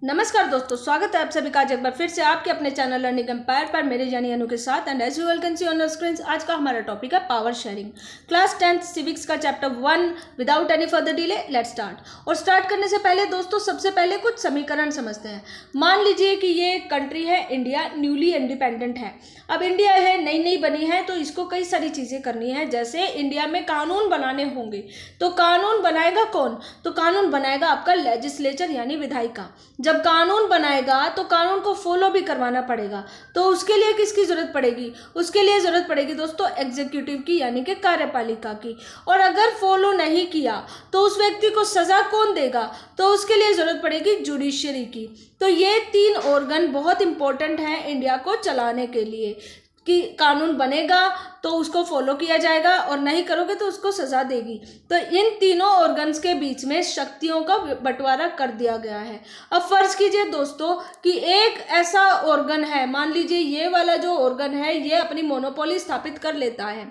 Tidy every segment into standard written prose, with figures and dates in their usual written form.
नमस्कार दोस्तों, स्वागत है आप सभी का एक बार फिर से आपके अपने चैनल लर्निंग एम्पायर पर मेरे यानी अनु के साथ। And as you well can see on the screen, आज का हमारा टॉपिक है power sharing, class 10th civics का chapter 1। Without any further delay let's start. और स्टार्ट करने से पहले दोस्तों सबसे पहले कुछ समीकरण समझते हैं। मान लीजिए कि ये कंट्री है इंडिया, न्यूली इंडिपेंडेंट है। अब इंडिया है, नई नई बनी है, तो इसको कई सारी चीज़ें करनी है। जैसे इंडिया में कानून बनाने होंगे, तो कानून बनाएगा कौन? तो कानून बनाएगा आपका लेजिस्लेचर यानी विधायिका। जब कानून बनाएगा तो कानून को फॉलो भी करवाना पड़ेगा। तो उसके लिए किसकी जरूरत पड़ेगी? उसके लिए जरूरत पड़ेगी दोस्तों एग्जीक्यूटिव की यानी कि कार्यपालिका की। और अगर फॉलो नहीं किया तो उस व्यक्ति को सजा कौन देगा? तो उसके लिए जरूरत पड़ेगी जुडिशरी की। तो ये तीन ऑर्गन बहुत इंपॉर्टेंट हैं इंडिया को चलाने के लिए कि कानून बनेगा तो उसको फॉलो किया जाएगा और नहीं करोगे तो उसको सजा देगी। तो इन तीनों ऑर्गन्स के बीच में शक्तियों का बंटवारा कर दिया गया है। अब फर्ज कीजिए दोस्तों कि एक ऐसा ऑर्गन है, मान लीजिए ये वाला जो ऑर्गन है ये अपनी मोनोपोली स्थापित कर लेता है।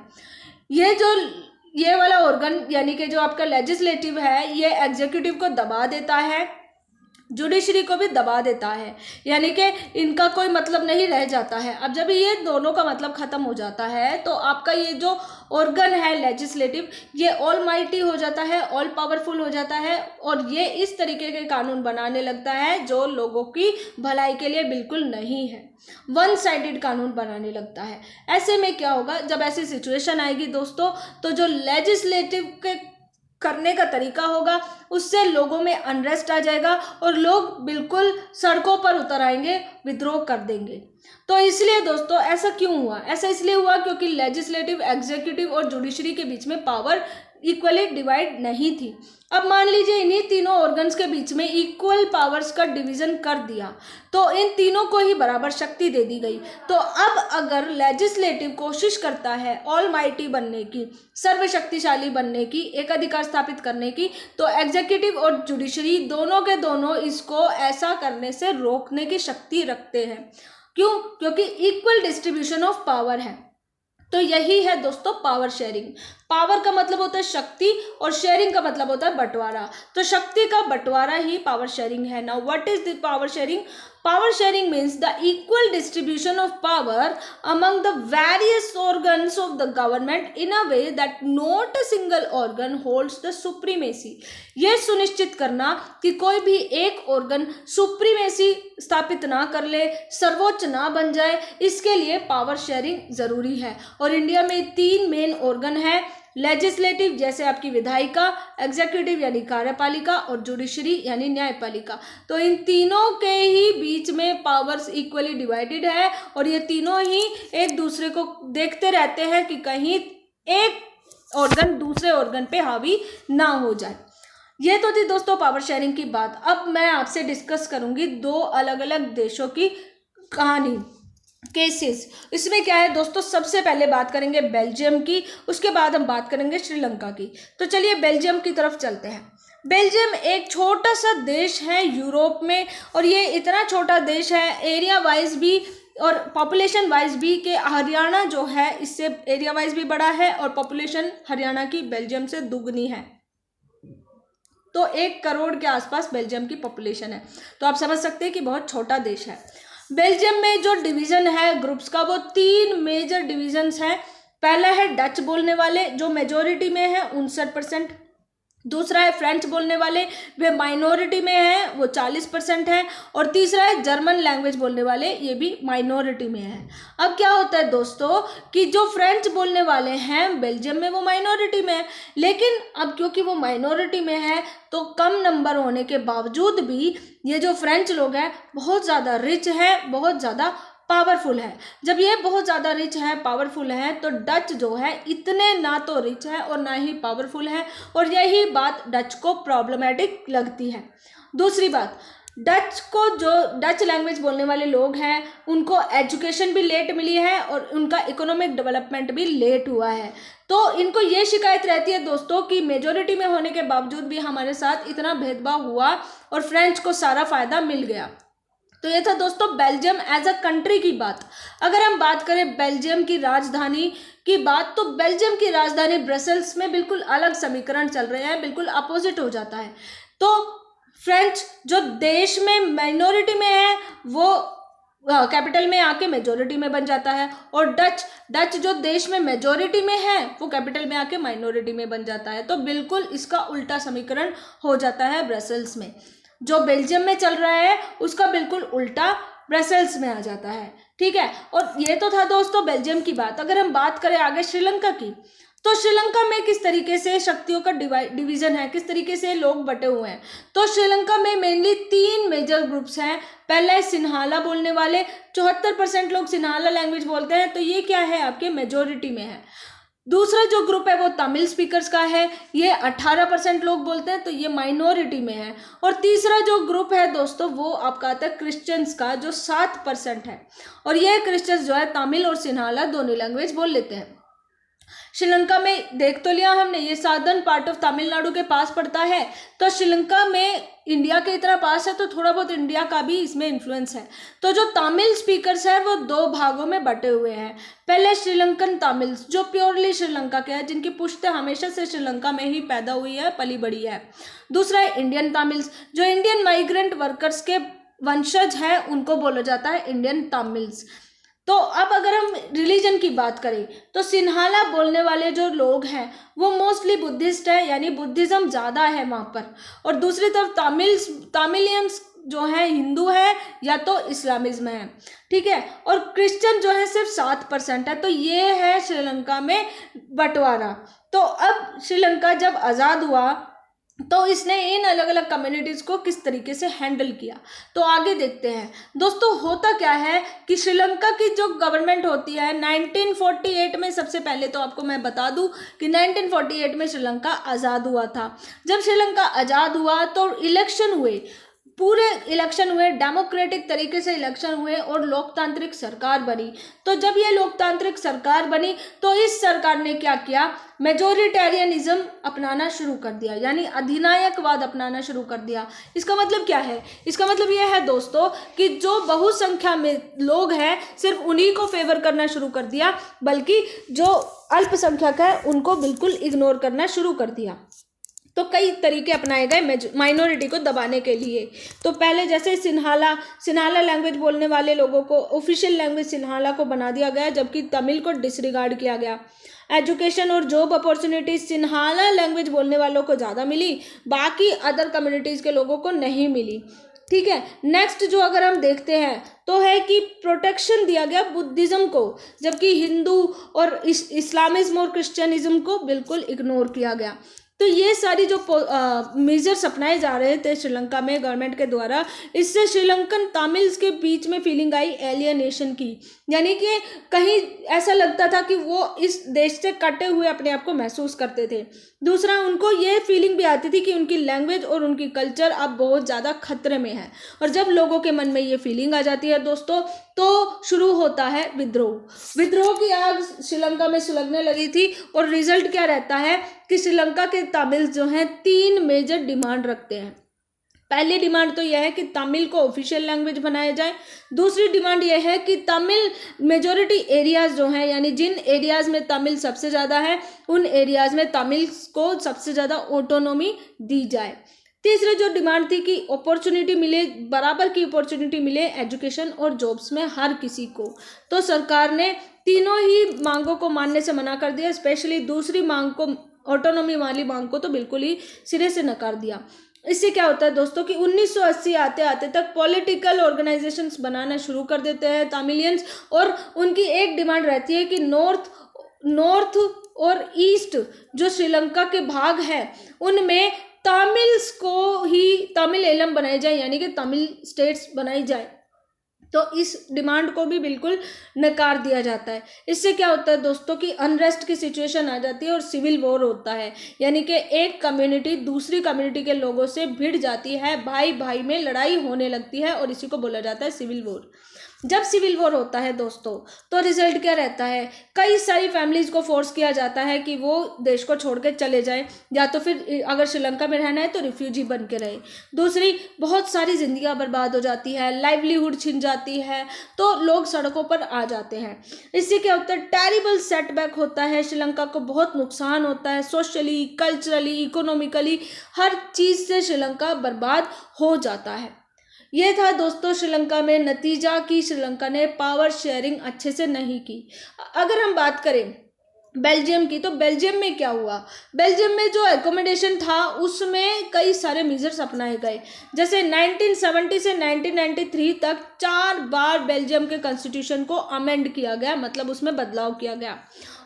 ये वाला ऑर्गन यानी कि जो आपका लेजिस्लेटिव है ये एग्जीक्यूटिव को दबा देता है, जुडिशरी को भी दबा देता है, यानी कि इनका कोई मतलब नहीं रह जाता है। अब जब ये दोनों का मतलब खत्म हो जाता है तो आपका ये जो ऑर्गन है लेजिस्लेटिव ये ऑल माइटी हो जाता है, ऑल पावरफुल हो जाता है और ये इस तरीके के कानून बनाने लगता है जो लोगों की भलाई के लिए बिल्कुल नहीं है, वन साइडेड कानून बनाने लगता है। ऐसे में क्या होगा, जब ऐसी सिचुएशन आएगी दोस्तों तो जो लेजिस्लेटिव के करने का तरीका होगा उससे लोगों में अनरेस्ट आ जाएगा और लोग बिल्कुल सड़कों पर उतर आएंगे, विद्रोह कर देंगे। तो इसलिए दोस्तों ऐसा क्यों हुआ? ऐसा इसलिए हुआ क्योंकि लेजिस्लेटिव, एग्जीक्यूटिव और जुडिशरी के बीच में पावर इक्वली डिवाइड नहीं थी। अब मान लीजिए इन्हीं तीनों ऑर्गन्स के बीच में इक्वल पावर्स का डिवीजन कर दिया तो इन तीनों को ही बराबर शक्ति दे दी गई। तो अब अगर लेजिस्लेटिव कोशिश करता है ऑल माइटी बनने की, सर्वशक्तिशाली बनने की, एकाधिकार स्थापित करने की, तो एग्जीक्यूटिव और जुडिशरी दोनों के दोनों इसको ऐसा करने से रोकने की शक्ति रखते हैं। क्यों? क्योंकि इक्वल डिस्ट्रीब्यूशन ऑफ पावर है। तो यही है दोस्तों पावर शेयरिंग। पावर का मतलब होता है शक्ति और शेयरिंग का मतलब होता है बंटवारा। तो शक्ति का बंटवारा ही पावर शेयरिंग है। Now what is the power sharing? Power sharing means the equal distribution of power among the various organs of the government in a way that not a single organ holds the supremacy. ये सुनिश्चित करना कि कोई भी एक organ supremacy स्थापित ना कर ले, सर्वोच्च ना बन जाए, इसके लिए पावर शेयरिंग जरूरी है। और इंडिया में तीन मेन ऑर्गन है, लेजिस्लेटिव जैसे आपकी विधायिका, एग्जीक्यूटिव यानी कार्यपालिका और जुडिशरी यानी न्यायपालिका। तो इन तीनों के ही बीच में पावर्स इक्वली डिवाइडेड है और ये तीनों ही एक दूसरे को देखते रहते हैं कि कहीं एक ऑर्गन दूसरे ऑर्गन पे हावी ना हो जाए। ये तो थी दोस्तों पावर शेयरिंग की बात। अब मैं आपसे डिस्कस करूंगी दो अलग अलग देशों की कहानी, केसेस। इसमें क्या है दोस्तों, सबसे पहले बात करेंगे बेल्जियम की, उसके बाद हम बात करेंगे श्रीलंका की। तो चलिए बेल्जियम की तरफ चलते हैं। बेल्जियम एक छोटा सा देश है यूरोप में और ये इतना छोटा देश है एरिया वाइज भी और पॉपुलेशन वाइज भी कि हरियाणा जो है इससे एरिया वाइज भी बड़ा है और पॉपुलेशन हरियाणा की बेल्जियम से दुगनी है। तो 1 करोड़ के आसपास बेल्जियम की पॉपुलेशन है। तो आप समझ सकते हैं कि बहुत छोटा देश है। बेल्जियम में जो डिवीज़न है ग्रुप्स का वो 3 मेजर डिवीजन्स हैं। पहला है डच बोलने वाले जो मेजोरिटी में है 59%। दूसरा है फ्रेंच बोलने वाले, वे माइनॉरिटी में हैं, वो 40% है। और तीसरा है जर्मन लैंग्वेज बोलने वाले, ये भी माइनॉरिटी में है। अब क्या होता है दोस्तों कि जो फ्रेंच बोलने वाले हैं बेल्जियम में वो माइनॉरिटी में है, लेकिन अब क्योंकि वो माइनॉरिटी में है तो कम नंबर होने के बावजूद भी ये जो फ्रेंच लोग हैं बहुत ज़्यादा रिच है, बहुत ज़्यादा पावरफुल है। जब ये बहुत ज़्यादा रिच है, पावरफुल है, तो डच जो है इतने ना तो रिच है और ना ही पावरफुल है और यही बात डच को प्रॉब्लमेटिक लगती है। दूसरी बात, डच को जो डच लैंग्वेज बोलने वाले लोग हैं उनको एजुकेशन भी लेट मिली है और उनका इकोनॉमिक डेवलपमेंट भी लेट हुआ है। तो इनको ये शिकायत रहती है दोस्तों कि मेजोरिटी में होने के बावजूद भी हमारे साथ इतना भेदभाव हुआ और फ्रेंच को सारा फायदा मिल गया। तो ये था दोस्तों बेल्जियम एज अ कंट्री की बात। अगर हम बात करें बेल्जियम की राजधानी की बात, तो बेल्जियम की राजधानी ब्रसेल्स में बिल्कुल अलग समीकरण चल रहे हैं, बिल्कुल अपोजिट हो जाता है। तो फ्रेंच जो देश में माइनॉरिटी में है वो कैपिटल में आके मेजोरिटी में बन जाता है, और डच जो देश में मेजोरिटी में है वो कैपिटल में आके माइनॉरिटी में बन जाता है। तो बिल्कुल इसका उल्टा समीकरण हो जाता है ब्रसेल्स में। जो बेल्जियम में चल रहा है उसका बिल्कुल उल्टा ब्रसेल्स में आ जाता है। ठीक है, और ये तो था दोस्तों बेल्जियम की बात। अगर हम बात करें आगे श्रीलंका की, तो श्रीलंका में किस तरीके से शक्तियों का डिवीजन है, किस तरीके से लोग बटे हुए हैं। तो श्रीलंका में मेनली 3 मेजर ग्रुप्स हैं। पहला है सिन्हाला बोलने वाले, 74% लोग सिन्हाला लैंग्वेज बोलते हैं, तो ये क्या है आपके मेजोरिटी में है। दूसरा जो ग्रुप है वो तमिल स्पीकर्स का है, ये 18% लोग बोलते हैं, तो ये माइनॉरिटी में है। और तीसरा जो ग्रुप है दोस्तों वो आपका आता है क्रिश्चियंस का, जो 7% है, और ये क्रिश्चियंस जो है तमिल और सिन्हाला दोनों लैंग्वेज बोल लेते हैं। श्रीलंका में देख तो लिया हमने, ये साउदर्न पार्ट ऑफ तमिलनाडु के पास पड़ता है, तो श्रीलंका में इंडिया के इतना पास है तो थोड़ा बहुत इंडिया का भी इसमें इन्फ्लुएंस है। तो जो तमिल स्पीकर्स है वो 2 भागों में बटे हुए हैं। पहले श्रीलंकन तमिल्स जो प्योरली श्रीलंका के हैं, जिनकी पुश्त हमेशा से श्रीलंका में ही पैदा हुई है, पली बड़ी है। दूसरा है इंडियन तमिल्स, जो इंडियन माइग्रेंट वर्कर्स के वंशज है, उनको बोला जाता है इंडियन तमिल्स। तो अब अगर हम रिलीजन की बात करें तो सिन्हाला बोलने वाले जो लोग हैं वो मोस्टली बुद्धिस्ट है, यानी बुद्धिज्म ज़्यादा है वहाँ पर। और दूसरी तरफ तमिलियंस जो है हिंदू है या तो इस्लामिज्म है। ठीक है, और क्रिश्चियन जो है सिर्फ 7% है। तो ये है श्रीलंका में बंटवारा। तो अब श्रीलंका जब आज़ाद हुआ तो इसने इन अलग अलग कम्युनिटीज़ को किस तरीके से हैंडल किया, तो आगे देखते हैं। दोस्तों होता क्या है कि श्रीलंका की जो गवर्नमेंट होती है 1948 में, सबसे पहले तो आपको मैं बता दूं कि 1948 में श्रीलंका आज़ाद हुआ था। जब श्रीलंका आज़ाद हुआ तो इलेक्शन हुए, पूरे इलेक्शन हुए, डेमोक्रेटिक तरीके से इलेक्शन हुए और लोकतांत्रिक सरकार बनी। तो जब ये लोकतांत्रिक सरकार बनी तो इस सरकार ने क्या किया, मेजोरिटेरियनिज्म अपनाना शुरू कर दिया, यानी अधिनायकवाद अपनाना शुरू कर दिया। इसका मतलब क्या है, इसका मतलब यह है दोस्तों कि जो बहुसंख्या में लोग हैं सिर्फ उन्हीं को फेवर करना शुरू कर दिया, बल्कि जो अल्पसंख्यक है उनको बिल्कुल इग्नोर करना शुरू कर दिया। तो कई तरीके अपनाए गए माइनॉरिटी को दबाने के लिए। तो पहले जैसे सिन्हाला लैंग्वेज बोलने वाले लोगों को ऑफिशियल लैंग्वेज सिन्हाला को बना दिया गया, जबकि तमिल को डिसरिगार्ड किया गया। एजुकेशन और जॉब अपॉर्चुनिटीज सिन्हाला लैंग्वेज बोलने वालों को ज़्यादा मिली, बाकी अदर कम्युनिटीज़ के लोगों को नहीं मिली। ठीक है, नेक्स्ट जो अगर हम देखते हैं तो है कि प्रोटेक्शन दिया गया बुद्धिज़्म को, जबकि हिंदू और इस्लामिज्म और क्रिश्चियनिज्म को बिल्कुल इग्नोर किया गया। तो ये सारी जो मेजर्स अपनाए जा रहे थे श्रीलंका में गवर्नमेंट के द्वारा, इससे श्रीलंकन तमिल्स के बीच में फीलिंग आई एलियनेशन की, यानी कि कहीं ऐसा लगता था कि वो इस देश से कटे हुए अपने आप को महसूस करते थे। दूसरा, उनको ये फीलिंग भी आती थी कि उनकी लैंग्वेज और उनकी कल्चर अब बहुत ज़्यादा खतरे में है। और जब लोगों के मन में ये फीलिंग आ जाती है दोस्तों, तो शुरू होता है विद्रोह की आग श्रीलंका में सुलगने लगी थी। और रिजल्ट क्या रहता है कि श्रीलंका के तमिल्स जो हैं 3 मेजर डिमांड रखते हैं। पहली डिमांड तो यह है कि तमिल को ऑफिशियल लैंग्वेज बनाया जाए। दूसरी डिमांड यह है कि तमिल मेजॉरिटी एरियाज जो हैं, यानी जिन एरियाज में तमिल सबसे ज़्यादा है उन एरियाज में तमिल को सबसे ज़्यादा ऑटोनॉमी दी जाए। तीसरी जो डिमांड थी कि अपॉर्चुनिटी मिले, बराबर की अपॉर्चुनिटी मिले एजुकेशन और जॉब्स में हर किसी को। तो सरकार ने तीनों ही मांगों को मानने से मना कर दिया, स्पेशली दूसरी मांग को, ऑटोनॉमी वाली मांग को तो बिल्कुल ही सिरे से नकार दिया। इससे क्या होता है दोस्तों कि 1980 आते आते तक पॉलिटिकल ऑर्गेनाइजेशंस बनाना शुरू कर देते हैं तमिलियंस, और उनकी एक डिमांड रहती है कि नॉर्थ और ईस्ट जो श्रीलंका के भाग हैं उनमें तमिल्स को ही तमिल एलम बनाई जाए, यानी कि तमिल स्टेट्स बनाई जाए। तो इस डिमांड को भी बिल्कुल नकार दिया जाता है। इससे क्या होता है दोस्तों कि अनरेस्ट की सिचुएशन आ जाती है और सिविल वॉर होता है, यानी कि एक कम्युनिटी दूसरी कम्युनिटी के लोगों से भिड़ जाती है, भाई भाई में लड़ाई होने लगती है, और इसी को बोला जाता है सिविल वॉर। जब सिविल वॉर होता है दोस्तों, तो रिजल्ट क्या रहता है, कई सारी फैमिलीज को फोर्स किया जाता है कि वो देश को छोड़ के चले जाए, या तो फिर अगर श्रीलंका में रहना है तो रिफ्यूजी बन के रहे। दूसरी, बहुत सारी जिंदगियां बर्बाद हो जाती है, लाइवलीहुड छिन जाती है, तो लोग सड़कों पर आ जाते हैं। इससे क्या होता है, टेरिबल सेटबैक होता है, श्रीलंका को बहुत नुकसान होता है, सोशली, कल्चरली, इकोनॉमिकली, हर चीज़ से श्रीलंका बर्बाद हो जाता है। ये था दोस्तों श्रीलंका में नतीजा कि श्रीलंका ने पावर शेयरिंग अच्छे से नहीं की। अगर हम बात करें बेल्जियम की, तो बेल्जियम में क्या हुआ, बेल्जियम में जो एकोमोडेशन था उसमें कई सारे मेजर्स अपनाए गए। जैसे 1970 से 1993 तक 4 बार बेल्जियम के कॉन्स्टिट्यूशन को अमेंड किया गया, मतलब उसमें बदलाव किया गया।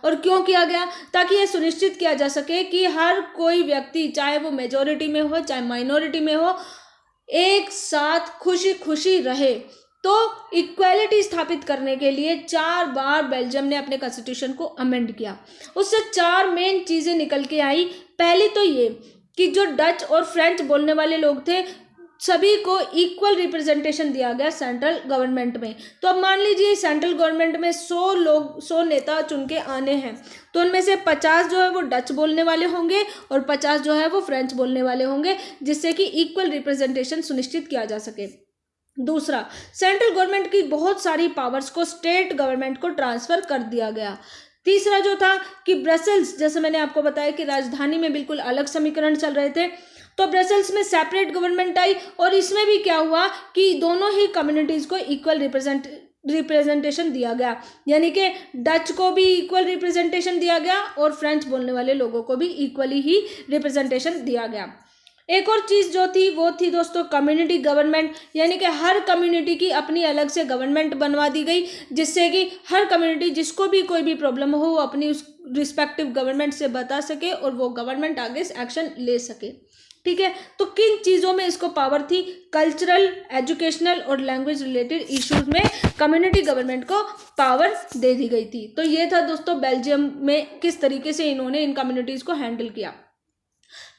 और क्यों किया गया, ताकि ये सुनिश्चित किया जा सके कि हर कोई व्यक्ति, चाहे वो मेजॉरिटी में हो चाहे माइनॉरिटी में हो, एक साथ खुशी खुशी रहे। तो इक्वालिटी स्थापित करने के लिए 4 बार बेल्जियम ने अपने कॉन्स्टिट्यूशन को अमेंड किया। उससे 4 मेन चीज़ें निकल के आई। पहली तो ये कि जो डच और फ्रेंच बोलने वाले लोग थे, सभी को इक्वल रिप्रेजेंटेशन दिया गया सेंट्रल गवर्नमेंट में। तो अब मान लीजिए सेंट्रल गवर्नमेंट में 100 नेता चुन के आने हैं, तो उनमें से 50 जो है वो डच बोलने वाले होंगे और 50 जो है वो फ्रेंच बोलने वाले होंगे, जिससे कि इक्वल रिप्रेजेंटेशन सुनिश्चित किया जा सके। दूसरा, सेंट्रल गवर्नमेंट की बहुत सारी पावर्स को स्टेट गवर्नमेंट को ट्रांसफर कर दिया गया। तीसरा जो था कि ब्रसेल्स, जैसे मैंने आपको बताया कि राजधानी में बिल्कुल अलग समीकरण चल रहे थे, तो ब्रसेल्स में सेपरेट गवर्नमेंट आई, और इसमें भी क्या हुआ कि दोनों ही कम्युनिटीज़ को इक्वल रिप्रेजेंटेशन दिया गया, यानी कि डच को भी इक्वल रिप्रेजेंटेशन दिया गया और फ्रेंच बोलने वाले लोगों को भी इक्वली ही रिप्रेजेंटेशन दिया गया। एक और चीज़ जो थी वो थी दोस्तों कम्युनिटी गवर्नमेंट, यानी कि हर कम्युनिटी की अपनी अलग से गवर्नमेंट बनवा दी गई, जिससे कि हर कम्युनिटी जिसको भी कोई भी प्रॉब्लम हो वो अपनी उस रिस्पेक्टिव गवर्नमेंट से बता सके और वो गवर्नमेंट आगे एक्शन ले सके। ठीक है, तो किन चीज़ों में इसको पावर थी, कल्चरल, एजुकेशनल और लैंग्वेज रिलेटेड इश्यूज में कम्युनिटी गवर्नमेंट को पावर दे दी गई थी। तो ये था दोस्तों बेल्जियम में किस तरीके से इन्होंने इन कम्युनिटीज़ को हैंडल किया।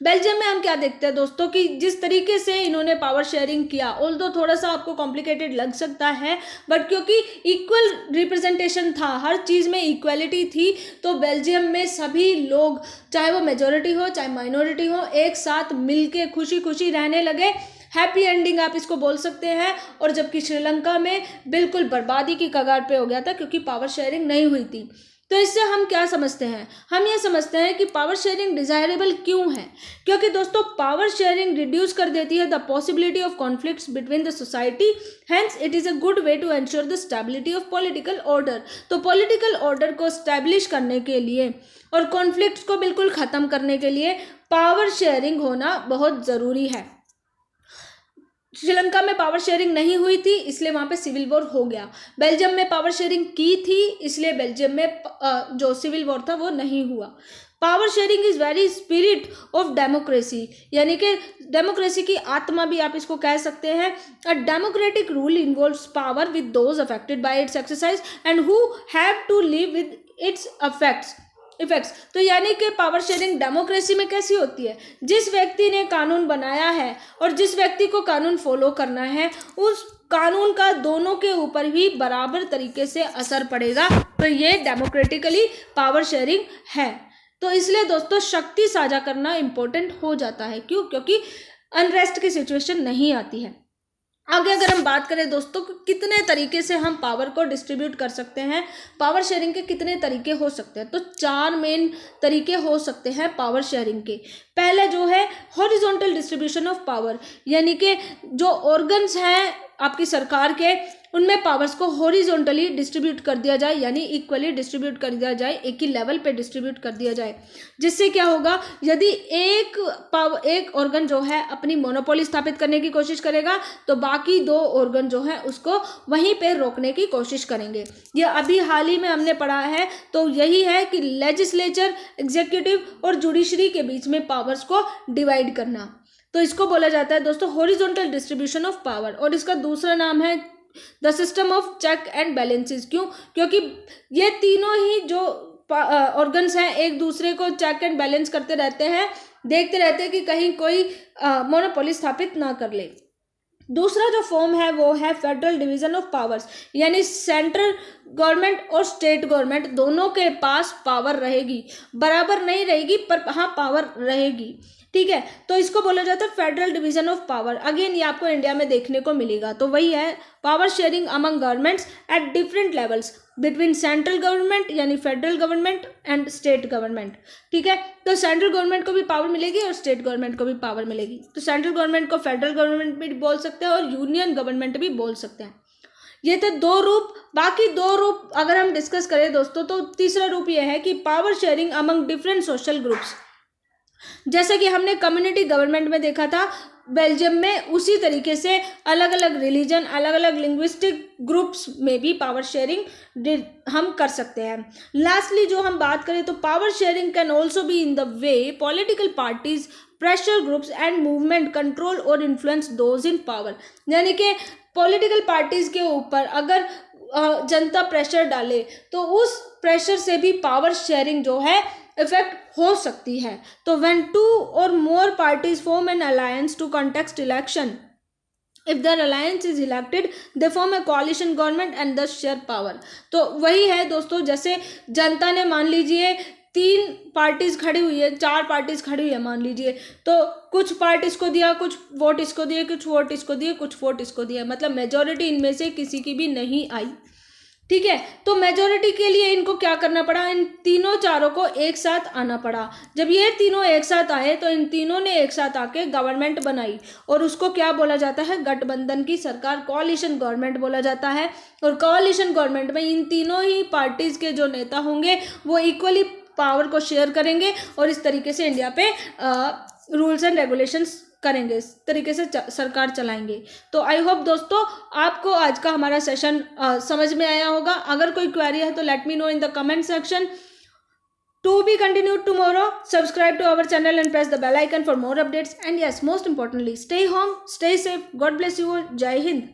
बेल्जियम में हम क्या देखते हैं दोस्तों कि जिस तरीके से इन्होंने पावर शेयरिंग किया, ऑल्दो थोड़ा सा आपको कॉम्प्लिकेटेड लग सकता है, बट क्योंकि इक्वल रिप्रेजेंटेशन था, हर चीज़ में इक्वलिटी थी, तो बेल्जियम में सभी लोग, चाहे वो मेजॉरिटी हो चाहे माइनॉरिटी हो, एक साथ मिलके खुशी खुशी रहने लगे। हैप्पी एंडिंग आप इसको बोल सकते हैं। और जबकि श्रीलंका में बिल्कुल बर्बादी की कगार पे हो गया था, क्योंकि पावर शेयरिंग नहीं हुई थी। तो इससे हम क्या समझते हैं, हम ये समझते हैं कि पावर शेयरिंग डिजायरेबल क्यों है, क्योंकि दोस्तों पावर शेयरिंग रिड्यूस कर देती है the possibility of conflicts between the society, hence it is a good way to ensure the stability of political order. तो पॉलिटिकल ऑर्डर को स्टैब्लिश करने के लिए और कॉन्फ्लिक्ट्स को बिल्कुल ख़त्म करने के लिए पावर शेयरिंग होना बहुत ज़रूरी है। श्रीलंका में पावर शेयरिंग नहीं हुई थी, इसलिए वहाँ पे सिविल वॉर हो गया। बेल्जियम में पावर शेयरिंग की थी, इसलिए बेल्जियम में जो सिविल वॉर था वो नहीं हुआ। Power sharing is very spirit of democracy, यानी कि डेमोक्रेसी की आत्मा भी आप इसको कह सकते हैं। A democratic rule involves power with those affected by its exercise and who have to live with its effects. तो यानी कि पावर शेयरिंग डेमोक्रेसी में कैसी होती है, जिस व्यक्ति ने कानून बनाया है और जिस व्यक्ति को कानून फॉलो करना है, उस कानून का दोनों के ऊपर भी बराबर तरीके से असर पड़ेगा। तो ये डेमोक्रेटिकली पावर शेयरिंग है। तो इसलिए दोस्तों शक्ति साझा करना इंपॉर्टेंट हो जाता है। क्यों? क्योंकि अनरेस्ट की सिचुएशन नहीं आती है। आगे अगर हम बात करें दोस्तों कितने तरीके से हम पावर को डिस्ट्रीब्यूट कर सकते हैं, पावर शेयरिंग के कितने तरीके हो सकते हैं, तो 4 मेन तरीके हो सकते हैं पावर शेयरिंग के। पहला जो है हॉरिजॉन्टल डिस्ट्रीब्यूशन ऑफ पावर, यानी कि जो ऑर्गन्स हैं आपकी सरकार के, उनमें पावर्स को हॉरिजॉन्टली डिस्ट्रीब्यूट कर दिया जाए, यानी इक्वली डिस्ट्रीब्यूट कर दिया जाए, एक ही लेवल पे डिस्ट्रीब्यूट कर दिया जाए। जिससे क्या होगा, यदि एक ऑर्गन जो है अपनी मोनोपोली स्थापित करने की कोशिश करेगा, तो बाकी 2 ऑर्गन जो है उसको वहीं पे रोकने की कोशिश करेंगे। ये अभी हाल ही में हमने पढ़ा है। तो यही है कि लेजिस्लेचर, एग्जीक्यूटिव और जुडिशरी के बीच में पावर्स को डिवाइड करना, तो इसको बोला जाता है दोस्तों हॉरिजॉन्टल डिस्ट्रीब्यूशन ऑफ पावर। और इसका दूसरा नाम है the system of check and balances. क्यों? क्योंकि ये तीनों ही जो ऑर्गन्स हैं एक दूसरे को चेक एंड बैलेंस करते रहते हैं, देखते रहते हैं कि कहीं कोई मोनोपोली स्थापित ना कर ले। दूसरा जो फॉर्म है वो है फेडरल डिवीजन ऑफ पावर्स, यानी सेंट्रल गवर्नमेंट और स्टेट गवर्नमेंट दोनों के पास पावर रहेगी, बराबर नहीं रहेगी पर हाँ पावर रहेगी, ठीक है। तो इसको बोला जाता है federal division of power. Again ये आपको इंडिया में देखने को मिलेगा। तो वही है power sharing among governments at different levels between central government यानी federal government and state government, ठीक है। तो सेंट्रल गवर्नमेंट को भी पावर मिलेगी और स्टेट गवर्नमेंट को भी पावर मिलेगी। तो सेंट्रल गवर्नमेंट को फेडरल गवर्नमेंट भी बोल सकते हैं और यूनियन गवर्नमेंट भी बोल सकते हैं। ये थे दो रूप। बाकी दो रूप अगर हम डिस्कस करें दोस्तों, तो तीसरा रूप ये है कि power sharing among different social groups, जैसे कि हमने कम्युनिटी गवर्नमेंट में देखा था बेल्जियम में, उसी तरीके से अलग अलग रिलीजन, अलग अलग लिंग्विस्टिक ग्रुप्स में भी पावर शेयरिंग हम कर सकते हैं। लास्टली जो हम बात करें तो power sharing can also be in the way political parties, pressure groups and movement control और इन्फ्लुएंस दोज इन पावर, यानी कि पॉलिटिकल पार्टीज के ऊपर अगर जनता प्रेशर डाले तो उस प्रेशर से भी पावर शेयरिंग जो है इफेक्ट हो सकती है। तो when two or more parties form an alliance to contest election, if their alliance is elected they form a coalition government and thus share power। तो वही है दोस्तों, जैसे जनता ने मान लीजिए 3 पार्टीज खड़ी हुई है, 4 पार्टीज खड़ी हुई है मान लीजिए, तो कुछ पार्ट इसको दिया, कुछ वोट इसको दिए, कुछ वोट इसको दिए, कुछ वोट इसको दिए, मतलब मेजॉरिटी इनमें से किसी की भी नहीं आई, ठीक है। तो मेजॉरिटी के लिए इनको क्या करना पड़ा, इन तीनों चारों को एक साथ आना पड़ा। जब ये तीनों एक साथ आए तो इन तीनों ने एक साथ आके गवर्नमेंट बनाई और उसको क्या बोला जाता है, गठबंधन की सरकार, कोalition गवर्नमेंट बोला जाता है। और कोalition गवर्नमेंट में इन तीनों ही पार्टीज के जो नेता होंगे वो इक्वली पावर को शेयर करेंगे और इस तरीके से इंडिया पे रूल्स एंड रेगुलेशंस करेंगे, इस तरीके से सरकार चलाएंगे। तो आई होप दोस्तों आपको आज का हमारा सेशन समझ में आया होगा। अगर कोई क्वेरी है तो let me know in the comment section. To be continued tomorrow, subscribe to our channel and press the bell icon for more updates and yes most importantly stay home, stay safe, God bless you all, जय हिंद।